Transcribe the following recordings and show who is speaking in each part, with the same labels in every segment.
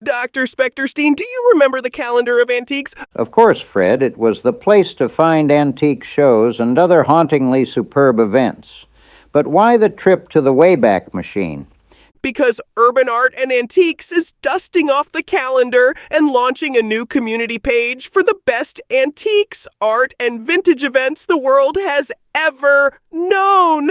Speaker 1: Dr. Specterstein, do you remember the calendar of antiques?
Speaker 2: Of course, Fred. It was the place to find antique shows and other hauntingly superb events. But why the trip to the Wayback Machine?
Speaker 1: Because Urban Art and Antiques is dusting off the calendar and launching a new community page for the best antiques, art, and vintage events the world has ever known.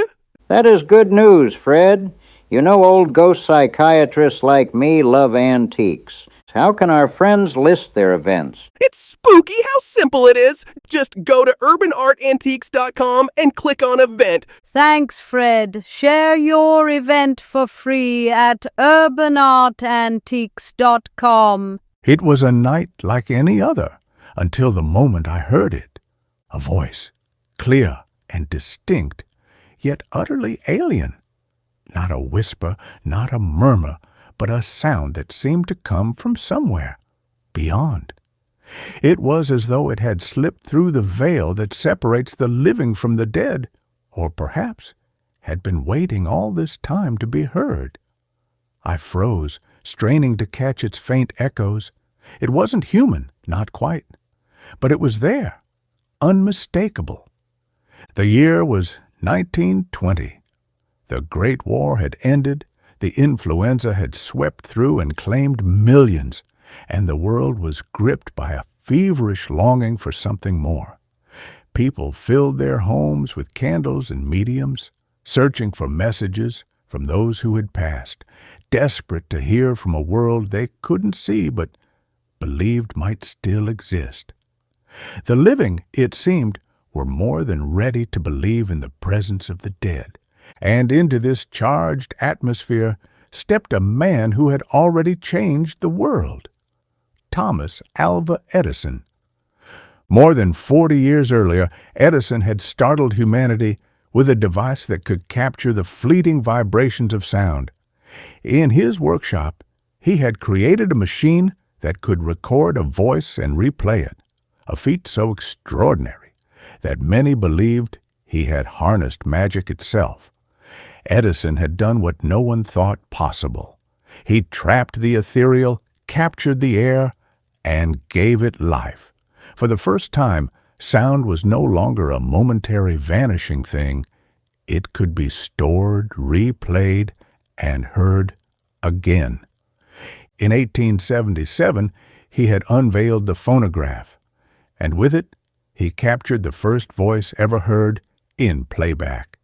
Speaker 2: That is good news, Fred. You know old ghost psychiatrists like me love antiques. How can our friends list their events?
Speaker 1: It's spooky how simple it is. Just go to urbanartantiques.com and click on event.
Speaker 3: Thanks, Fred. Share your event for free at urbanartantiques.com.
Speaker 4: It was a night like any other until the moment I heard it. A voice, clear and distinct, yet utterly alien. Not a whisper, not a murmur, but a sound that seemed to come from somewhere beyond. It was as though it had slipped through the veil that separates the living from the dead, or perhaps had been waiting all this time to be heard. I froze, straining to catch its faint echoes. It wasn't human, not quite, but it was there, unmistakable. The year was 1920. The Great War had ended, the influenza had swept through and claimed millions, and the world was gripped by a feverish longing for something more. People filled their homes with candles and mediums, searching for messages from those who had passed, desperate to hear from a world they couldn't see but believed might still exist. The living, it seemed, were more than ready to believe in the presence of the dead. And into this charged atmosphere stepped a man who had already changed the world. Thomas Alva Edison. More than 40 years earlier, Edison had startled humanity with a device that could capture the fleeting vibrations of sound. In his workshop, he had created a machine that could record a voice and replay it, a feat so extraordinary that many believed he had harnessed magic itself. Edison had done what no one thought possible. He trapped the ethereal, captured the air, and gave it life. For the first time, sound was no longer a momentary vanishing thing. It could be stored, replayed, and heard again. In 1877, he had unveiled the phonograph, and with it, he captured the first voice ever heard in playback.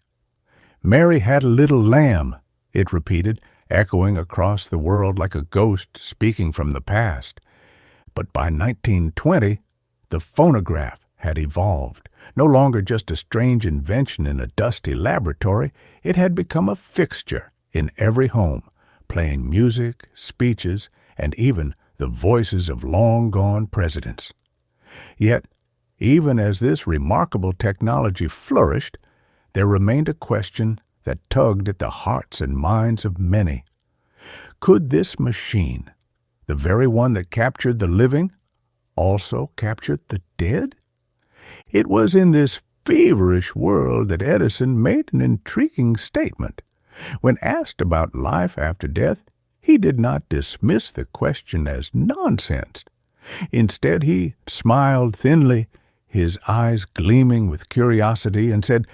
Speaker 4: "Mary had a little lamb," it repeated, echoing across the world like a ghost speaking from the past. But by 1920, the phonograph had evolved. No longer just a strange invention in a dusty laboratory, it had become a fixture in every home, playing music, speeches, and even the voices of long-gone presidents. Yet, even as this remarkable technology flourished, there remained a question that tugged at the hearts and minds of many. Could this machine, the very one that captured the living, also capture the dead? It was in this feverish world that Edison made an intriguing statement. When asked about life after death, he did not dismiss the question as nonsense. Instead, he smiled thinly, his eyes gleaming with curiosity, and said,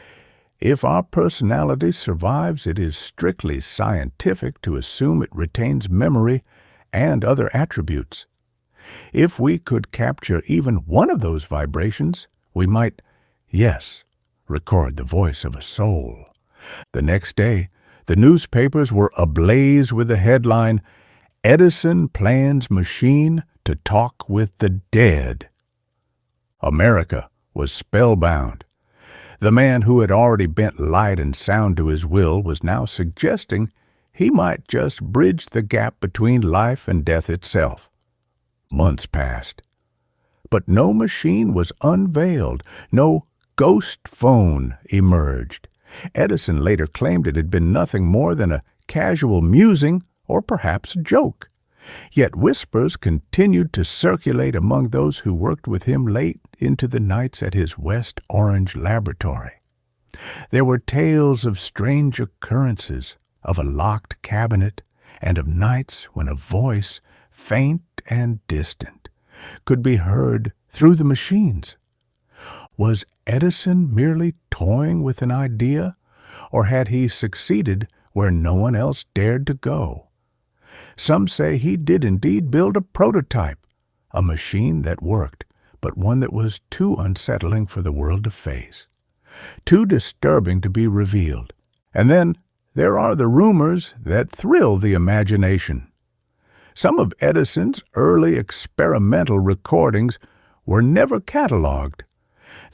Speaker 4: "If our personality survives, it is strictly scientific to assume it retains memory and other attributes. If we could capture even one of those vibrations, we might, yes, record the voice of a soul." The next day, the newspapers were ablaze with the headline, "Edison plans machine to talk with the dead." America was spellbound. The man who had already bent light and sound to his will was now suggesting he might just bridge the gap between life and death itself. Months passed, but no machine was unveiled, no ghost phone emerged. Edison later claimed it had been nothing more than a casual musing or perhaps a joke. Yet whispers continued to circulate among those who worked with him late into the nights at his West Orange laboratory. There were tales of strange occurrences, of a locked cabinet, and of nights when a voice, faint and distant, could be heard through the machines. Was Edison merely toying with an idea, or had he succeeded where no one else dared to go? Some say he did indeed build a prototype, a machine that worked, but one that was too unsettling for the world to face, too disturbing to be revealed. And then there are the rumors that thrill the imagination. Some of Edison's early experimental recordings were never catalogued.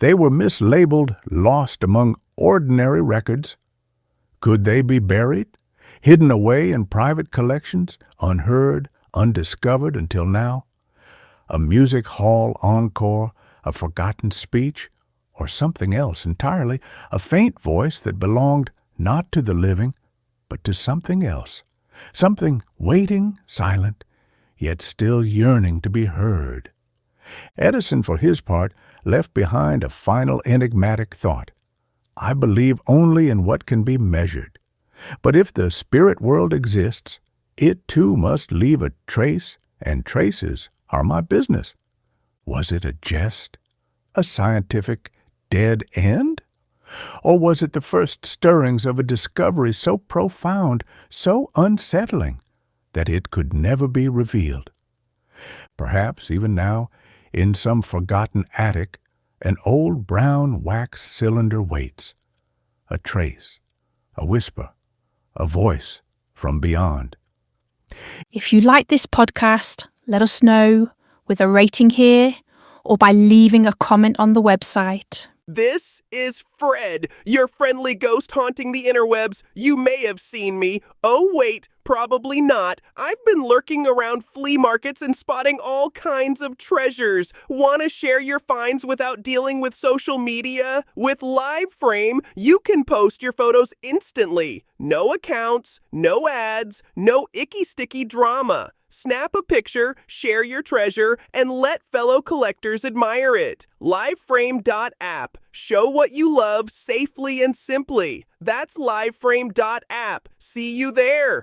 Speaker 4: They were mislabeled lost among ordinary records. Could they be buried, hidden away in private collections, unheard, undiscovered until now? A music hall encore, a forgotten speech, or something else entirely, a faint voice that belonged not to the living, but to something else, something waiting, silent, yet still yearning to be heard. Edison, for his part, left behind a final enigmatic thought. I believe only in what can be measured. But if the spirit world exists, it too must leave a trace, and traces are my business. Was it a jest? A scientific dead end? Or was it the first stirrings of a discovery so profound, so unsettling, that it could never be revealed? Perhaps even now, in some forgotten attic, an old brown wax cylinder waits. A trace, a whisper, a voice from beyond.
Speaker 5: If you like this podcast, let us know with a rating here or by leaving a comment on the website.
Speaker 1: This is Fred, your friendly ghost haunting the interwebs. You may have seen me. Oh, wait, probably not. I've been lurking around flea markets and spotting all kinds of treasures. Want to share your finds without dealing with social media? With LiveFrame, you can post your photos instantly. No accounts, no ads, no icky sticky drama. Snap a picture, share your treasure, and let fellow collectors admire it. Liveframe.app. Show what you love safely and simply. That's liveframe.app. See you there.